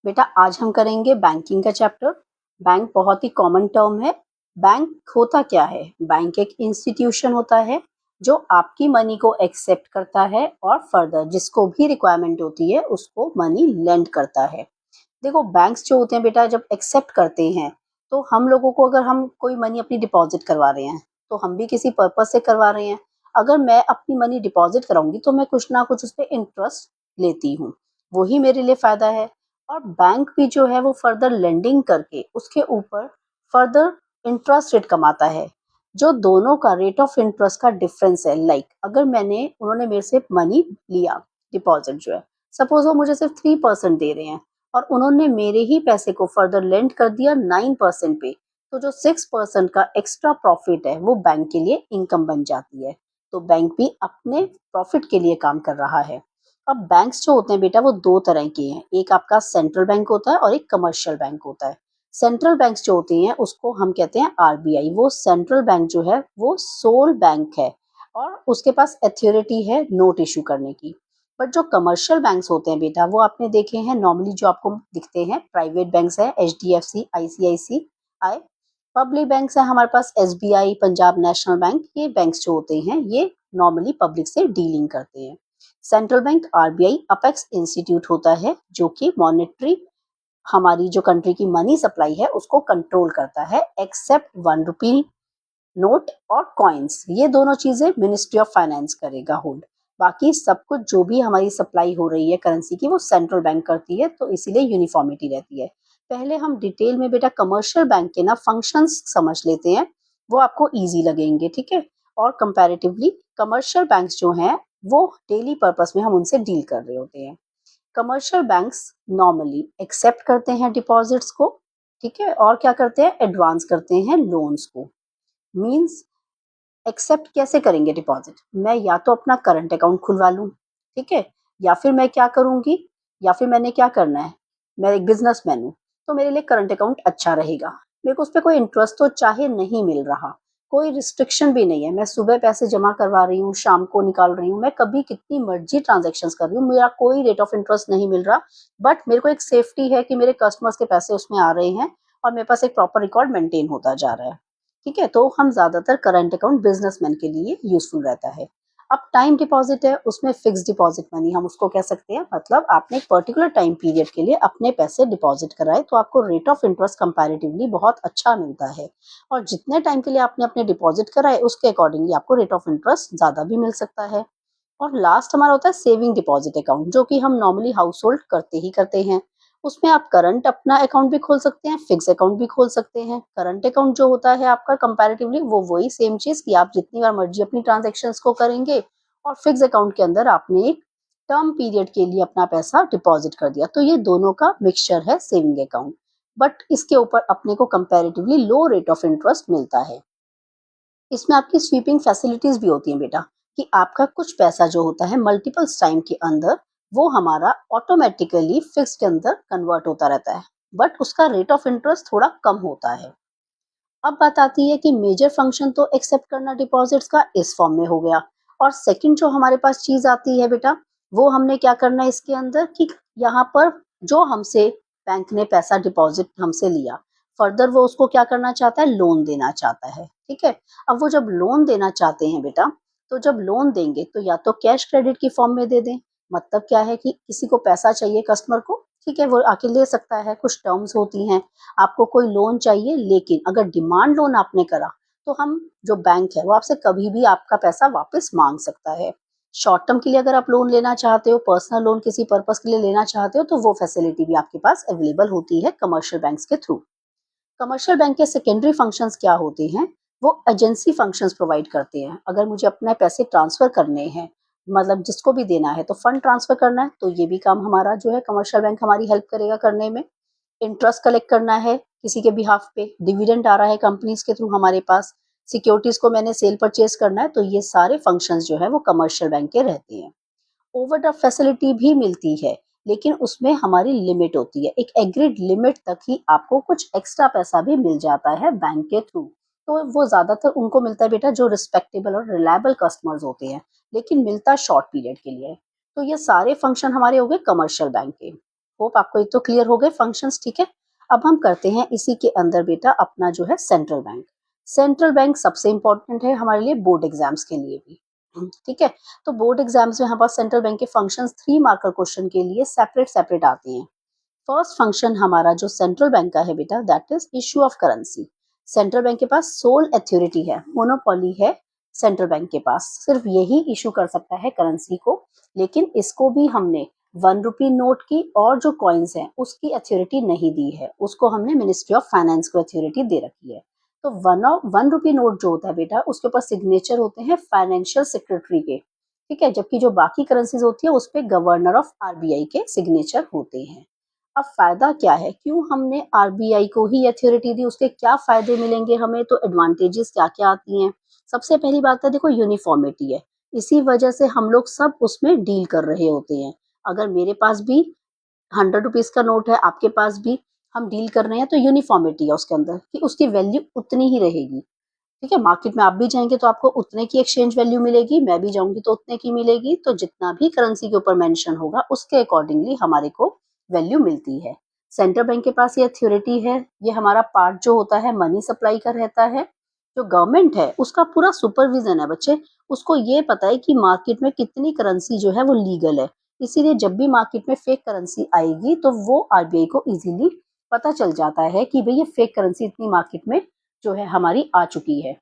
बेटा आज हम करेंगे बैंकिंग का चैप्टर। बैंक बहुत ही कॉमन टर्म है। बैंक होता क्या है? बैंक एक इंस्टीट्यूशन होता है जो आपकी मनी को एक्सेप्ट करता है और फर्दर जिसको भी रिक्वायरमेंट होती है उसको मनी लेंड करता है। देखो बैंक्स जो होते हैं बेटा जब एक्सेप्ट करते हैं तो हम लोगों को अगर हम कोई मनी अपनी डिपॉजिट करवा रहे हैं तो हम भी किसी पर्पज से करवा रहे हैं। अगर मैं अपनी मनी डिपॉजिट कराऊंगी तो मैं कुछ ना कुछ उस पर इंटरेस्ट लेती हूँ, वही मेरे लिए फायदा है। और बैंक भी जो है वो फर्दर लेंडिंग करके उसके ऊपर फर्दर इंटरेस्ट रेट कमाता है। जो दोनों का रेट ऑफ इंटरेस्ट का डिफरेंस है, लाइक अगर उन्होंने मेरे से मनी लिया, डिपॉजिट जो है सपोज वो मुझे सिर्फ 3% दे रहे हैं और उन्होंने मेरे ही पैसे को फर्दर लेंड कर दिया 9% पे, तो जो 6% का एक्स्ट्रा प्रॉफिट है वो बैंक के लिए इनकम बन जाती है। तो बैंक भी अपने प्रॉफिट के लिए काम कर रहा है। अब बैंक्स जो होते हैं बेटा वो दो तरह के हैं, एक आपका सेंट्रल बैंक होता है और एक कमर्शियल बैंक होता है। सेंट्रल बैंक्स जो होते हैं उसको हम कहते हैं आरबीआई। वो सेंट्रल बैंक जो है वो सोल बैंक है और उसके पास अथॉरिटी है नोट इशू करने की। बट जो कमर्शियल बैंक्स होते हैं बेटा वो आपने देखे हैं नॉर्मली जो आपको दिखते हैं प्राइवेट बैंक्स है, एचडीएफसी, आईसीआईसीआई। पब्लिक बैंक्स है हमारे पास एसबीआई, पंजाब नेशनल बैंक। ये बैंक्स जो होते हैं ये नॉर्मली पब्लिक से डीलिंग करते हैं। Central bank RBI apex institute होता है जो कि मॉनेटरी, हमारी जो कंट्री की मनी सप्लाई है उसको कंट्रोल करता है, एक्सेप्ट 1 रुपी नोट और कॉइन्स। ये दोनों चीजें मिनिस्ट्री ऑफ फाइनेंस करेगा होल्ड। बाकी सब कुछ जो भी हमारी सप्लाई हो रही है करेंसी की वो सेंट्रल बैंक करती है, तो इसीलिए यूनिफॉर्मिटी रहती है। पहले हम डिटेल में बेटा कमर्शियल बैंक के ना फंक्शंस समझ लेते हैं, वो आपको इजी लगेंगे, ठीक है। और कंपैरेटिवली कमर्शियल बैंक्स जो हैं वो डेली पर्पस में हम उनसे डील कर रहे होते हैं। कमर्शियल बैंक्स नॉर्मली एक्सेप्ट करते हैं डिपॉजिट्स को, ठीक है, और क्या करते हैं एडवांस करते हैं लोन्स को। मींस एक्सेप्ट कैसे करेंगे डिपॉजिट? मैं या तो अपना करंट अकाउंट खुलवा लूं, ठीक है, या फिर मैं क्या करूंगी, या फिर मैंने क्या करना है, मैं एक बिजनेसमैन हूं तो मेरे लिए करंट अकाउंट अच्छा रहेगा। मेरे को उस पर कोई इंटरेस्ट तो चाहे नहीं मिल रहा, कोई रिस्ट्रिक्शन भी नहीं है, मैं सुबह पैसे जमा करवा रही हूँ, शाम को निकाल रही हूँ, मैं कभी कितनी मर्जी ट्रांजेक्शन कर रही हूँ, मेरा कोई रेट ऑफ इंटरेस्ट नहीं मिल रहा। बट मेरे को एक सेफ्टी है कि मेरे कस्टमर्स के पैसे उसमें आ रहे हैं और मेरे पास एक प्रॉपर रिकॉर्ड मेंटेन होता जा रहा है, ठीक है। तो हम ज्यादातर करंट अकाउंट बिजनेसमैन के लिए यूजफुल रहता है। अब टाइम डिपॉजिट है उसमें फिक्स डिपॉजिट मनी हम उसको कह सकते हैं, मतलब आपने एक पर्टिकुलर टाइम पीरियड के लिए अपने पैसे डिपॉजिट कराए तो आपको रेट ऑफ इंटरेस्ट कंपैरेटिवली बहुत अच्छा मिलता है। और जितने टाइम के लिए आपने अपने डिपॉजिट कराए उसके अकॉर्डिंगली आपको रेट ऑफ इंटरेस्ट ज्यादा भी मिल सकता है। और लास्ट हमारा होता है सेविंग डिपॉजिट अकाउंट, जो कि हम नॉर्मली हाउस होल्ड करते ही करते हैं। उसमें आप करंट अपना अकाउंट भी खोल सकते हैं, फिक्स अकाउंट भी खोल सकते हैं। करंट अकाउंट जो होता है आपका कंपैरेटिवली वो वही सेम चीज कि आप जितनी बार मर्जी अपनी ट्रांजेक्शन्स को करेंगे, और फिक्स अकाउंट के अंदर आपने एक टर्म पीरियड के लिए अपना पैसा डिपॉजिट कर दिया, तो ये दोनों का मिक्सचर है सेविंग अकाउंट। बट इसके ऊपर अपने को comparatively low rate of interest मिलता है। इसमें आपकी स्वीपिंग फैसिलिटीज भी होती हैं बेटा, कि आपका कुछ पैसा जो होता है मल्टीपल्स टाइम के अंदर वो हमारा ऑटोमेटिकली फिक्स के अंदर कन्वर्ट होता रहता है, बट उसका रेट ऑफ इंटरेस्ट थोड़ा कम होता है। अब बात आती है कि मेजर फंक्शन तो एक्सेप्ट करना डिपॉजिट्स का इस फॉर्म में हो गया, और सेकंड जो हमारे पास चीज आती है बेटा वो हमने क्या करना है इसके अंदर कि यहाँ पर जो हमसे बैंक ने पैसा डिपॉजिट हमसे लिया, फर्दर वो उसको क्या करना चाहता है, लोन देना चाहता है, ठीक है। अब वो जब लोन देना चाहते हैं बेटा, तो जब लोन देंगे तो या तो कैश क्रेडिट की फॉर्म में दे दें। मतलब क्या है कि किसी को पैसा चाहिए कस्टमर को, ठीक है, वो आके ले सकता है, कुछ टर्म्स होती हैं। आपको कोई लोन चाहिए लेकिन अगर डिमांड लोन आपने करा तो हम जो बैंक है वो आपसे कभी भी आपका पैसा वापस मांग सकता है। शॉर्ट टर्म के लिए अगर आप लोन लेना चाहते हो, पर्सनल लोन किसी पर्पस के लिए लेना चाहते हो, तो वो फैसिलिटी भी आपके पास अवेलेबल होती है कमर्शियल बैंक्स के थ्रू। कमर्शियल बैंक के सेकेंडरी फंक्शंस क्या होते हैं, वो एजेंसी फंक्शंस प्रोवाइड करते हैं। अगर मुझे अपने पैसे ट्रांसफर करने हैं, मतलब जिसको भी देना है तो फंड ट्रांसफर करना है, तो ये भी काम हमारा जो है कमर्शियल बैंक हमारी हेल्प करेगा करने में। इंटरेस्ट कलेक्ट करना है किसी के बिहाफ पे, डिविडेंड आ रहा है कंपनीज के थ्रू हमारे पास, सिक्योरिटीज को मैंने सेल परचेज करना है, तो ये सारे फंक्शंस जो है वो कमर्शियल बैंक के रहते हैं। ओवरड्राफ्ट फैसिलिटी भी मिलती है लेकिन उसमें हमारी लिमिट होती है, एक एग्रीड लिमिट तक ही आपको कुछ एक्स्ट्रा पैसा भी मिल जाता है बैंक के थ्रू। तो वो ज्यादातर उनको मिलता है बेटा जो रिस्पेक्टेबल और रिलायबल कस्टमर्स होते हैं, लेकिन मिलता शॉर्ट पीरियड के लिए। तो ये सारे फंक्शन हमारे हो गए कमर्शियल बैंक के। होप आपको एक तो क्लियर हो गए फंक्शंस, ठीक है। अब हम करते हैं इसी के अंदर बेटा अपना जो है सेंट्रल बैंक। सेंट्रल बैंक सबसे इंपॉर्टेंट है हमारे लिए बोर्ड एग्जाम्स के लिए भी, ठीक है। तो बोर्ड एग्जाम्स में हमारे पास सेंट्रल बैंक के फंक्शंस 3 मार्कर क्वेश्चन के लिए सेपरेट सेपरेट आते हैं। फर्स्ट फंक्शन हमारा जो सेंट्रल बैंक का है बेटा that is issue of currency. Central bank के पास सोल अथॉरिटी है, मोनोपोली है सेंट्रल बैंक के पास, सिर्फ यही इशू कर सकता है करेंसी को। लेकिन इसको भी हमने 1 रुपी नोट की और जो कॉइन्स हैं उसकी अथॉरिटी नहीं दी है, उसको हमने मिनिस्ट्री ऑफ फाइनेंस को अथॉरिटी दे रखी है। तो 1 रुपी नोट जो होता है बेटा उसके ऊपर सिग्नेचर होते हैं फाइनेंशियल सेक्रेटरी के, ठीक है। जबकि जो बाकी करेंसीज होती है उस पे गवर्नर ऑफ आरबीआई के सिग्नेचर होते हैं। अब फायदा क्या है, क्यों हमने आरबीआई को ही अथॉरिटी दी, उसके क्या फायदे मिलेंगे हमें, तो एडवांटेजेस क्या क्या आती हैं। सबसे पहली बात है देखो यूनिफॉर्मिटी है, इसी वजह से हम लोग सब उसमें डील कर रहे होते हैं। अगर मेरे पास भी 100 रुपीज का नोट है, आपके पास भी, हम डील कर रहे हैं तो यूनिफॉर्मिटी है उसके अंदर कि उसकी वैल्यू उतनी ही रहेगी, ठीक है। मार्केट में आप भी जाएंगे तो आपको उतने की एक्सचेंज वैल्यू मिलेगी, मैं भी जाऊंगी तो उतने की मिलेगी, तो जितना भी करेंसी के ऊपर मेंशन होगा उसके अकॉर्डिंगली हमारे को वैल्यू मिलती है। सेंट्रल बैंक के पास ये अथॉरिटी है, ये हमारा पार्ट जो होता है मनी सप्लाई का रहता है। जो गवर्नमेंट है उसका पूरा सुपरविजन है बच्चे, उसको ये पता है कि मार्केट में कितनी करेंसी जो है वो लीगल है। इसीलिए जब भी मार्केट में फेक करेंसी आएगी तो वो आरबीआई को इजीली पता चल जाता है कि भाई ये फेक करेंसी इतनी मार्केट में जो है हमारी आ चुकी है।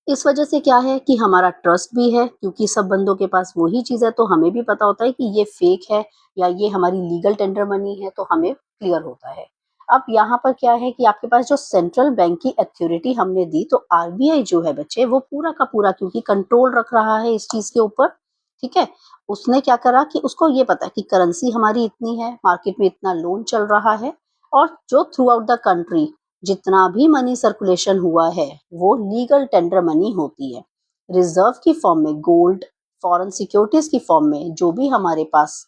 इस वजह से क्या है कि हमारा ट्रस्ट भी है, क्योंकि सब बंदों के पास वही चीज़ है तो हमें भी पता होता है कि ये फेक है या ये हमारी लीगल टेंडर मनी है, तो हमें क्लियर होता है। अब यहाँ पर क्या है कि आपके पास जो सेंट्रल बैंक की अथॉरिटी हमने दी, तो आरबीआई जो है बच्चे वो पूरा का पूरा क्योंकि कंट्रोल रख रहा है इस चीज़ के ऊपर, ठीक है। उसने क्या करा कि उसको ये पता है कि करेंसी हमारी इतनी है, मार्केट में इतना लोन चल रहा है, और जो थ्रू आउट द कंट्री जितना भी मनी सर्कुलेशन हुआ है वो लीगल टेंडर मनी होती है। रिजर्व की फॉर्म में गोल्ड, फॉरेन सिक्योरिटीज की फॉर्म में जो भी हमारे पास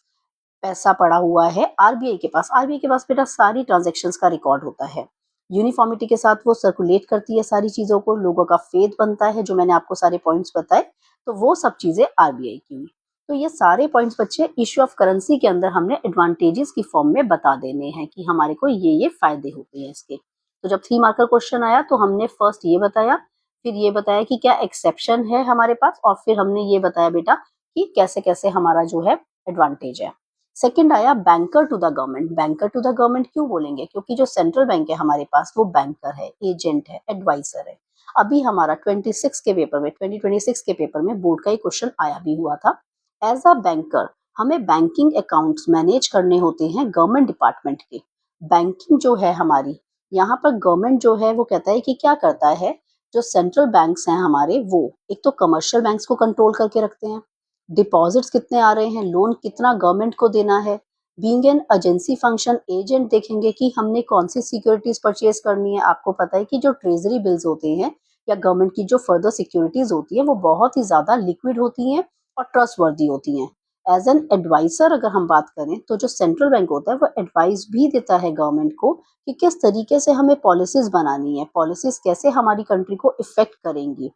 पैसा पड़ा हुआ है आरबीआई के पास बेटा सारी ट्रांजैक्शंस का रिकॉर्ड होता है। यूनिफॉर्मिटी के साथ वो सर्कुलेट करती है सारी चीजों को, लोगों का फेथ बनता है, जो मैंने आपको सारे पॉइंट्स बताए, तो वो सब चीजें आरबीआई की हुई। तो ये सारे पॉइंट्स बच्चे इश्यू ऑफ करेंसी के अंदर हमने एडवांटेजेस की फॉर्म में बता देने हैं कि हमारे को ये फायदे होते हैं इसके। तो जब 3 मार्कर क्वेश्चन आया तो हमने फर्स्ट ये बताया, फिर ये बताया कि क्या एक्सेप्शन है हमारे पास, और फिर हमने ये बताया बेटा कि कैसे कैसे हमारा जो है एडवांटेज है। सेकंड आया banker to the government. Banker to the government क्यों बोलेंगे, क्योंकि जो सेंट्रल बैंक है हमारे पास वो बैंकर है, एजेंट है, एडवाइजर है। अभी हमारा 26 के पेपर में 2026 के पेपर में बोर्ड का एक क्वेश्चन आया भी हुआ था। एज अ बैंकर हमें बैंकिंग अकाउंट्स मैनेज करने होते हैं गवर्नमेंट डिपार्टमेंट के। बैंकिंग जो है हमारी, यहाँ पर गवर्नमेंट जो है वो कहता है कि क्या करता है, जो सेंट्रल बैंक्स हैं हमारे वो एक तो कमर्शियल बैंक्स को कंट्रोल करके रखते हैं, डिपॉजिट्स कितने आ रहे हैं, लोन कितना गवर्नमेंट को देना है। Being an agency function agent देखेंगे कि हमने कौन सी सिक्योरिटीज परचेज करनी है। आपको पता है कि जो ट्रेजरी बिल्स होते हैं या गवर्नमेंट की जो फर्दर सिक्योरिटीज होती है वो बहुत ही ज्यादा लिक्विड होती हैं और ट्रस्ट वर्दी होती हैं। एज एन एडवाइजर अगर हम बात करें तो जो सेंट्रल बैंक होता है वो एडवाइस भी देता है गवर्नमेंट को कि किस तरीके से हमें पॉलिसीज बनानी है, पॉलिसीज कैसे हमारी कंट्री को इफेक्ट करेंगी।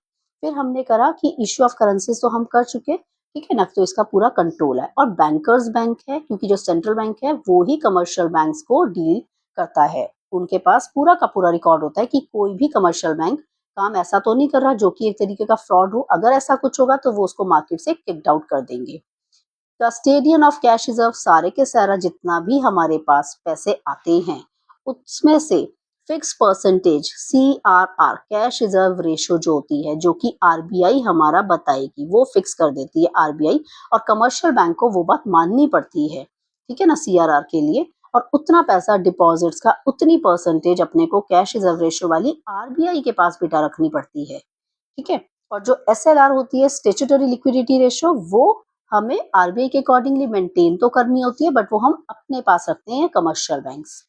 फिर हमने करा कि इश्यू ऑफ करेंसीज तो हम कर चुके, ठीक है ना, तो इसका पूरा कंट्रोल है। और बैंकर्स बैंक है क्योंकि जो सेंट्रल बैंक है वो ही कमर्शियल बैंक्स को डील करता है, उनके पास पूरा का पूरा रिकॉर्ड होता है कि कोई भी कमर्शियल बैंक काम ऐसा तो नहीं कर रहा जो कि एक तरीके का फ्रॉड हो। अगर ऐसा कुछ होगा तो वो उसको मार्केट से किक्ड आउट कर देंगे। कस्टेडियन ऑफ कैश रिजर्व, सारे के सारा जितना भी हमारे पास पैसे आते हैं उसमें से fix percentage CRR cash reserve ratio जो होती है, जो कि आरबीआई हमारा बताएगी, वो फिक्स कर देती है आरबीआई, और कमर्शियल बैंक को वो बात माननी पड़ती है, ठीक है ना, CRR के लिए। और उतना पैसा डिपॉजिट्स का उतनी परसेंटेज अपने को कैश रिजर्व रेशो वाली आरबीआई के पास बेटा रखनी पड़ती है, ठीक है। और जो SLR होती है स्टेचुटरी लिक्विडिटी रेशो, वो हमें आरबीआई के अकॉर्डिंगली मेंटेन तो करनी होती है, बट वो हम अपने पास रखते हैं कमर्शियल बैंक्स।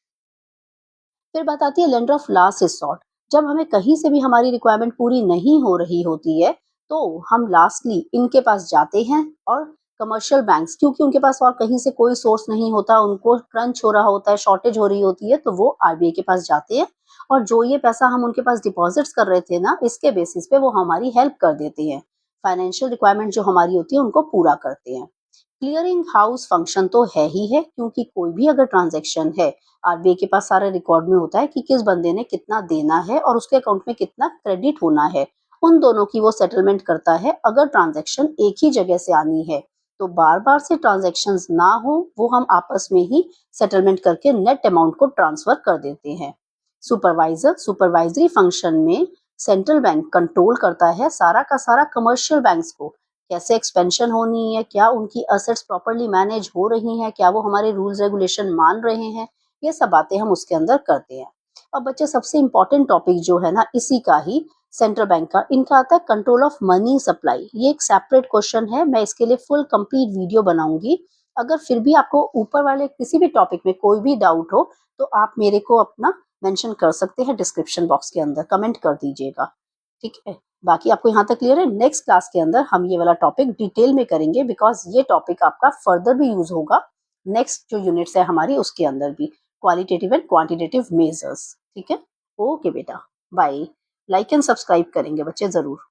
फिर बात आती है लेंडर ऑफ लास्ट रिसॉर्ट। जब हमें कहीं से भी हमारी रिक्वायरमेंट पूरी नहीं हो रही होती है तो हम लास्टली इनके पास जाते हैं, और कमर्शियल बैंक्स क्योंकि उनके पास और कहीं से कोई सोर्स नहीं होता, उनको क्रंच हो रहा होता है, शॉर्टेज हो रही होती है, तो वो आरबीआई के पास जाते हैं, और जो ये पैसा हम उनके पास डिपॉजिट्स कर रहे थे ना, इसके बेसिस पे वो हमारी हेल्प कर देते हैं, फाइनेंशियल रिक्वायरमेंट जो हमारी होती है उनको पूरा करते हैं। क्लियरिंग हाउस फंक्शन तो है ही है, क्योंकि कोई भी अगर ट्रांजैक्शन है, आरबीआई के पास सारा रिकॉर्ड में होता है कि किस बंदे ने कितना देना है और उसके अकाउंट में कितना क्रेडिट होना है। उन दोनों की वो सेटलमेंट करता है। अगर ट्रांजैक्शन एक ही जगह से आनी है तो बार बार से ट्रांजैक्शंस ना हो, वो हम आपस में ही सेटलमेंट करके नेट अमाउंट को ट्रांसफर कर देते हैं। सुपरवाइजरी फंक्शन में सेंट्रल बैंक कंट्रोल करता है सारा का सारा कमर्शियल बैंक्स को, कैसे एक्सपेंशन होनी है, क्या उनकी असेट्स प्रॉपर्ली मैनेज हो रही हैं, क्या वो हमारे रूल्स रेगुलेशन मान रहे हैं, ये सब बातें हम उसके अंदर करते हैं। अब बच्चे सबसे इंपॉर्टेंट टॉपिक जो है ना इसी का ही, सेंट्रल बैंक का, इनका आता है कंट्रोल ऑफ मनी सप्लाई। ये एक सेपरेट क्वेश्चन है, मैं इसके लिए फुल कंप्लीट वीडियो बनाऊंगी। अगर फिर भी आपको ऊपर वाले किसी भी टॉपिक में कोई भी डाउट हो तो आप मेरे को अपना मेंशन कर सकते हैं डिस्क्रिप्शन बॉक्स के अंदर, कमेंट कर दीजिएगा, ठीक है। बाकी आपको यहाँ तक क्लियर है? नेक्स्ट क्लास के अंदर हम ये वाला टॉपिक डिटेल में करेंगे, बिकॉज ये टॉपिक आपका फर्दर भी यूज होगा नेक्स्ट जो यूनिट्स है हमारी उसके अंदर भी, क्वालिटेटिव एंड क्वांटिटेटिव मेजर्स, ठीक है। ओके बेटा, बाय। लाइक एंड सब्सक्राइब करेंगे बच्चे जरूर।